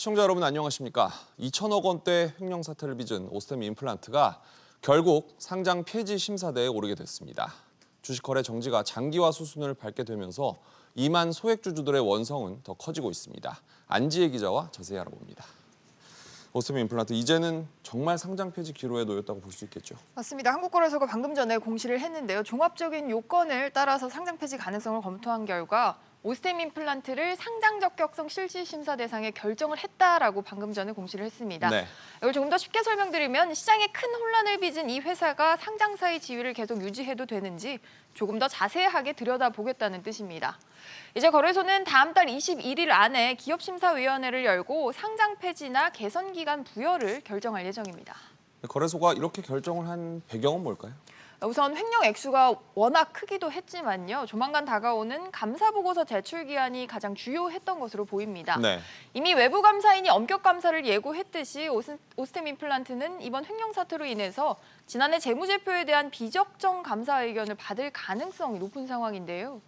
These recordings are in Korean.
시청자 여러분 안녕하십니까? 2천억 원대 횡령 사태를 빚은 오스템 임플란트가 결국 상장 폐지 심사대에 오르게 됐습니다. 주식 거래 정지가 장기화 수순을 밟게 되면서 이만 소액주주들의 원성은 더 커지고 있습니다. 안지혜 기자와 자세히 알아봅니다. 오스템 임플란트 이제는 정말 상장 폐지 기로에 놓였다고 볼 수 있겠죠. 맞습니다. 한국거래소가 방금 전에 공시를 했는데요. 종합적인 요건을 따라서 상장 폐지 가능성을 검토한 결과 오스템 임플란트를 상장 적격성 실질 심사 대상에 결정을 했다라고 방금 전에 공시를 했습니다. 네. 이걸 조금 더 쉽게 설명드리면 시장에 큰 혼란을 빚은 이 회사가 상장사의 지위를 계속 유지해도 되는지 조금 더 자세하게 들여다보겠다는 뜻입니다. 이제 거래소는 다음 달 21일 안에 기업심사위원회를 열고 상장 폐지나 개선 기간 부여를 결정할 예정입니다. 거래소가 이렇게 결정을 한 배경은 뭘까요? 우선 횡령 액수가 워낙 크기도 했지만요. 조만간 다가오는 감사보고서 제출 기한이 가장 주요했던 것으로 보입니다. 네. 이미 외부 감사인이 엄격 감사를 예고했듯이 오스템 임플란트는 이번 횡령 사태로 인해서 지난해 재무제표에 대한 비적정 감사 의견을 받을 가능성이 높은 상황인데요.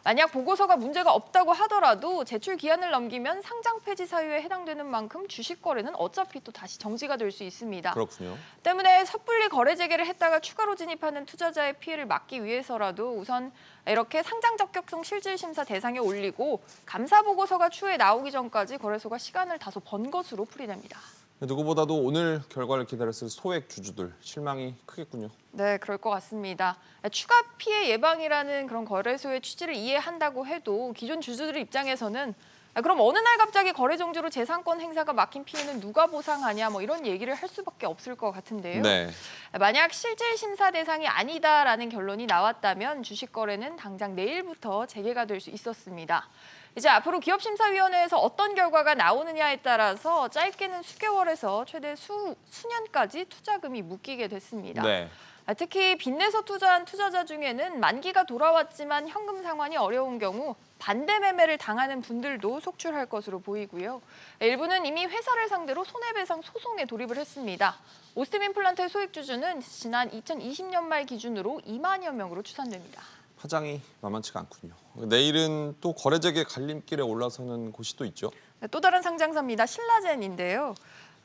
만약 보고서가 문제가 없다고 하더라도 제출 기한을 넘기면 상장 폐지 사유에 해당되는 만큼 주식 거래는 어차피 또 다시 정지가 될 수 있습니다. 그렇군요. 때문에 섣불리 거래 재개를 했다가 추가로 진입하는 투자자의 피해를 막기 위해서라도 우선 이렇게 상장 적격성 실질 심사 대상에 올리고 감사 보고서가 추후에 나오기 전까지 거래소가 시간을 다소 번 것으로 풀이됩니다. 누구보다도 오늘 결과를 기다렸을 소액 주주들 실망이 크겠군요. 네, 그럴 것 같습니다. 추가 피해 예방이라는 그런 거래소의 취지를 이해한다고 해도 기존 주주들 입장에서는 그럼 어느 날 갑자기 거래 정지로 재산권 행사가 막힌 피해는 누가 보상하냐 뭐 이런 얘기를 할 수밖에 없을 것 같은데요. 네. 만약 실질 심사 대상이 아니다라는 결론이 나왔다면 주식 거래는 당장 내일부터 재개가 될 수 있었습니다. 이제 앞으로 기업심사위원회에서 어떤 결과가 나오느냐에 따라서 짧게는 수개월에서 최대 수년까지 투자금이 묶이게 됐습니다. 네. 특히 빚내서 투자한 투자자 중에는 만기가 돌아왔지만 현금 상환이 어려운 경우 반대 매매를 당하는 분들도 속출할 것으로 보이고요. 일부는 이미 회사를 상대로 손해배상 소송에 돌입을 했습니다. 오스템 임플란트의 소액주주는 지난 2020년 말 기준으로 2만여 명으로 추산됩니다. 파장이 만만치가 않군요. 내일은 또 거래 재개 갈림길에 올라서는 곳이 또 있죠. 또 다른 상장사입니다. 신라젠인데요.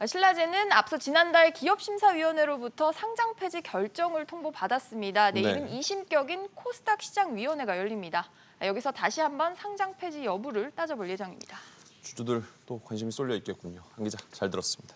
신라젠은 앞서 지난달 기업심사위원회로부터 상장 폐지 결정을 통보받았습니다. 내일은 네. 2심격인 코스닥 시장위원회가 열립니다. 여기서 다시 한번 상장 폐지 여부를 따져볼 예정입니다. 주주들 또 관심이 쏠려 있겠군요. 한 기자 잘 들었습니다.